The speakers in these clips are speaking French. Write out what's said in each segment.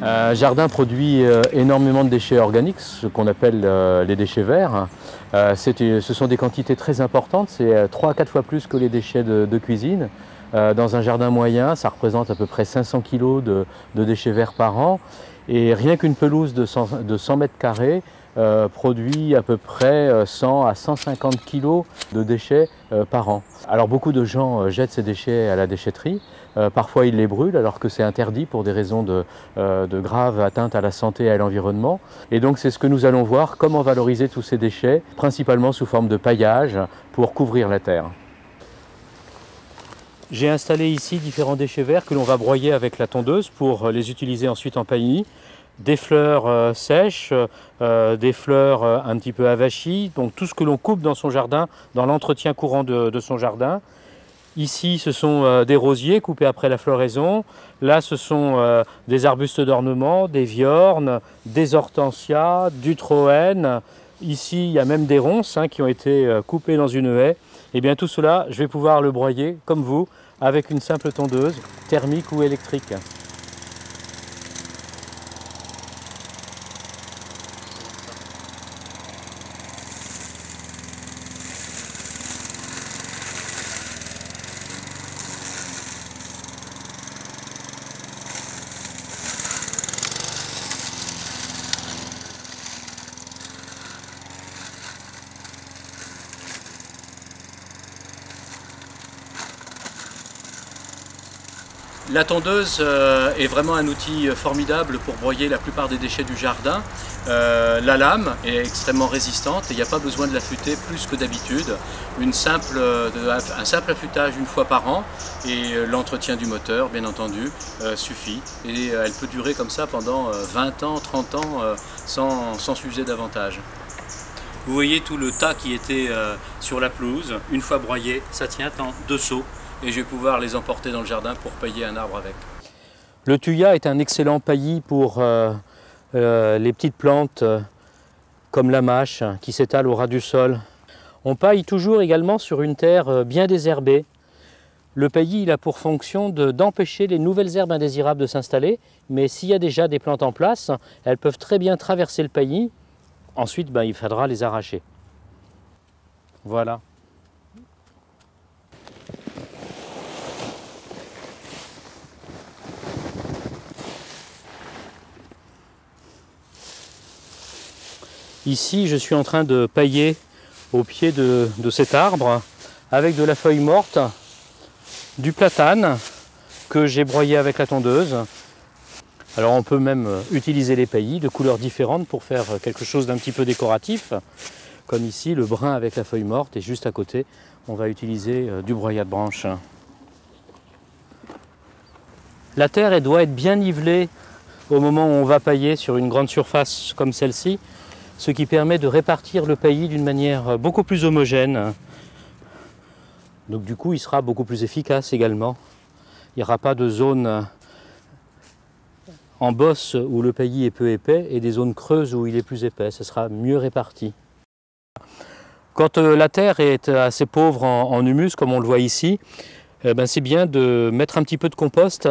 Un jardin produit énormément de déchets organiques, ce qu'on appelle les déchets verts. Ce sont des quantités très importantes, c'est 3 à 4 fois plus que les déchets de cuisine. Dans un jardin moyen, ça représente à peu près 500 kg de déchets verts par an. Et rien qu'une pelouse de 100 mètres carrés produit à peu près 100 à 150 kg de déchets par an. Alors beaucoup de gens jettent ces déchets à la déchetterie. Parfois ils les brûlent alors que c'est interdit pour des raisons de graves atteintes à la santé et à l'environnement. Et donc c'est ce que nous allons voir, comment valoriser tous ces déchets, principalement sous forme de paillage pour couvrir la terre. J'ai installé ici différents déchets verts que l'on va broyer avec la tondeuse pour les utiliser ensuite en paillis. Des fleurs sèches, des fleurs un petit peu avachies, donc tout ce que l'on coupe dans son jardin, dans l'entretien courant de son jardin. Ici, ce sont des rosiers coupés après la floraison. Là, ce sont des arbustes d'ornement, des viornes, des hortensias, du troène. Ici, il y a même des ronces qui ont été coupées dans une haie. Et bien tout cela, je vais pouvoir le broyer, comme vous, avec une simple tondeuse, thermique ou électrique. La tondeuse est vraiment un outil formidable pour broyer la plupart des déchets du jardin. La lame est extrêmement résistante et il n'y a pas besoin de l'affûter plus que d'habitude. Un simple affûtage une fois par an et l'entretien du moteur, bien entendu, suffit. Et elle peut durer comme ça pendant 20 ans, 30 ans sans s'user davantage. Vous voyez tout le tas qui était sur la pelouse, une fois broyé, ça tient en 2 seaux. Et je vais pouvoir les emporter dans le jardin pour pailler un arbre avec. Le thuya est un excellent paillis pour les petites plantes comme la mâche qui s'étale au ras du sol. On paille toujours également sur une terre bien désherbée. Le paillis il a pour fonction d'empêcher les nouvelles herbes indésirables de s'installer, mais s'il y a déjà des plantes en place, elles peuvent très bien traverser le paillis. Ensuite, il faudra les arracher. Voilà. Ici, je suis en train de pailler au pied de cet arbre avec de la feuille morte, du platane que j'ai broyé avec la tondeuse. Alors on peut même utiliser les paillis de couleurs différentes pour faire quelque chose d'un petit peu décoratif. Comme ici, le brun avec la feuille morte et juste à côté, on va utiliser du broyat de branches. La terre elle doit être bien nivelée au moment où on va pailler sur une grande surface comme celle-ci, ce qui permet de répartir le paillis d'une manière beaucoup plus homogène. Donc du coup, il sera beaucoup plus efficace également. Il n'y aura pas de zone en bosse où le paillis est peu épais et des zones creuses où il est plus épais. Ce sera mieux réparti. Quand la terre est assez pauvre en humus, comme on le voit ici, c'est bien de mettre un petit peu de compost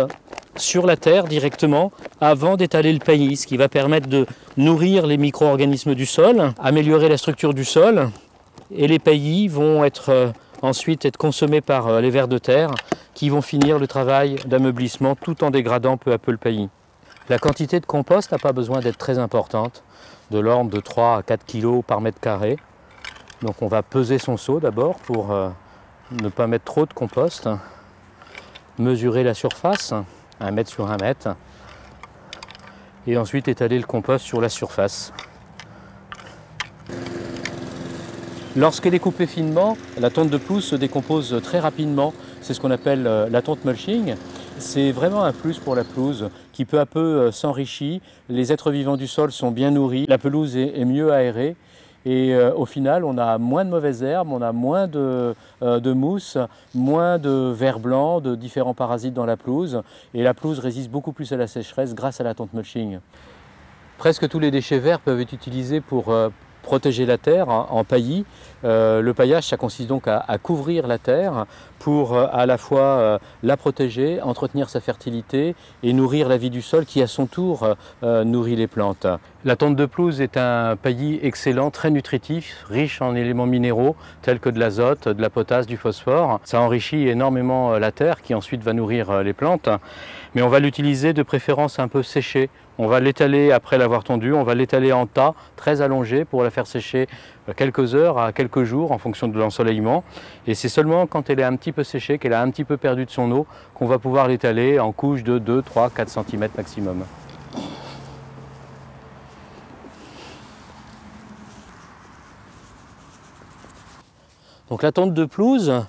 sur la terre directement avant d'étaler le paillis, ce qui va permettre de nourrir les micro-organismes du sol, améliorer la structure du sol, et les paillis vont ensuite être consommés par les vers de terre qui vont finir le travail d'ameublissement tout en dégradant peu à peu le paillis. La quantité de compost n'a pas besoin d'être très importante, de l'ordre de 3 à 4 kg par mètre carré. Donc on va peser son seau d'abord pour ne pas mettre trop de compost, mesurer la surface, 1 mètre sur 1 mètre, et ensuite étaler le compost sur la surface. Lorsqu'elle est coupée finement, la tonte de pelouse se décompose très rapidement. C'est ce qu'on appelle la tonte mulching. C'est vraiment un plus pour la pelouse qui peu à peu s'enrichit. Les êtres vivants du sol sont bien nourris, la pelouse est mieux aérée. Et au final, on a moins de mauvaises herbes, on a moins de mousse, moins de vers blancs, de différents parasites dans la pelouse. Et la pelouse résiste beaucoup plus à la sécheresse grâce à la tonte mulching. Presque tous les déchets verts peuvent être utilisés pour protéger la terre en paillis. Le paillage, ça consiste donc à couvrir la terre pour à la fois la protéger, entretenir sa fertilité et nourrir la vie du sol qui à son tour nourrit les plantes. La tonte de pelouse est un paillis excellent, très nutritif, riche en éléments minéraux tels que de l'azote, de la potasse, du phosphore. Ça enrichit énormément la terre qui ensuite va nourrir les plantes. Mais on va l'utiliser de préférence un peu séché. On va l'étaler après l'avoir tondue, on va l'étaler en tas, très allongé pour la faire sécher quelques heures à quelques jours en fonction de l'ensoleillement. Et c'est seulement quand elle est un petit peu séchée, qu'elle a un petit peu perdu de son eau, qu'on va pouvoir l'étaler en couches de 2, 3, 4 cm maximum. Donc la tonte de pelouse,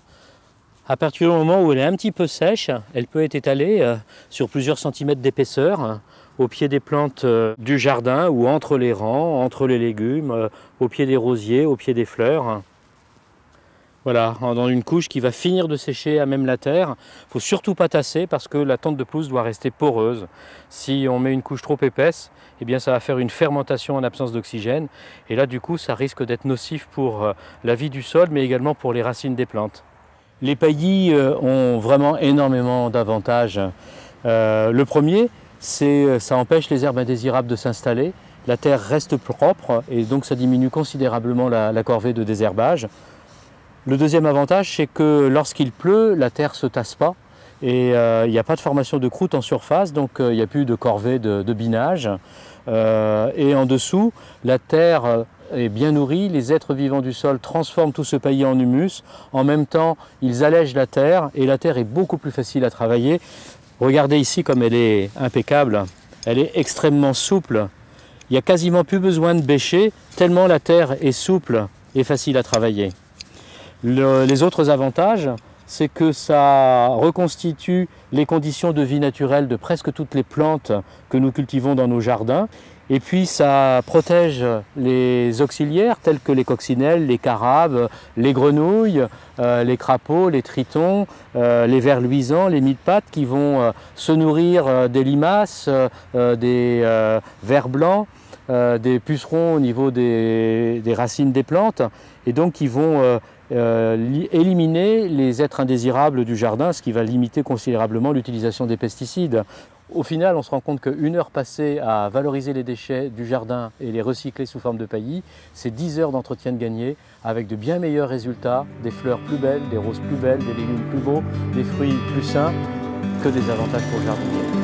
à partir du moment où elle est un petit peu sèche, elle peut être étalée sur plusieurs centimètres d'épaisseur au pied des plantes du jardin ou entre les rangs, entre les légumes, au pied des rosiers, au pied des fleurs. Voilà, dans une couche qui va finir de sécher à même la terre. Il ne faut surtout pas tasser parce que la tonte de pelouse doit rester poreuse. Si on met une couche trop épaisse, eh bien ça va faire une fermentation en absence d'oxygène. Et là, du coup, ça risque d'être nocif pour la vie du sol, mais également pour les racines des plantes. Les paillis ont vraiment énormément d'avantages. Le premier, c'est ça empêche les herbes indésirables de s'installer. La terre reste propre et donc ça diminue considérablement la corvée de désherbage. Le deuxième avantage, c'est que lorsqu'il pleut, la terre ne se tasse pas et il n'y a pas de formation de croûte en surface, donc il n'y a plus de corvée de binage. Et en dessous, la terre est bien nourrie, les êtres vivants du sol transforment tout ce paillis en humus. En même temps, ils allègent la terre et la terre est beaucoup plus facile à travailler. Regardez ici comme elle est impeccable, elle est extrêmement souple. Il n'y a quasiment plus besoin de bêcher, tellement la terre est souple et facile à travailler. Les autres avantages, c'est que ça reconstitue les conditions de vie naturelle de presque toutes les plantes que nous cultivons dans nos jardins. Et puis ça protège les auxiliaires tels que les coccinelles, les carabes, les grenouilles, les crapauds, les tritons, les vers luisants, les mille-pattes qui vont se nourrir des limaces, des vers blancs, des pucerons au niveau des racines des plantes et donc qui vont éliminer les êtres indésirables du jardin, ce qui va limiter considérablement l'utilisation des pesticides. Au final, on se rend compte qu'une heure passée à valoriser les déchets du jardin et les recycler sous forme de paillis, c'est 10 heures d'entretien de gagné avec de bien meilleurs résultats, des fleurs plus belles, des roses plus belles, des légumes plus beaux, des fruits plus sains, que des avantages pour le jardinier.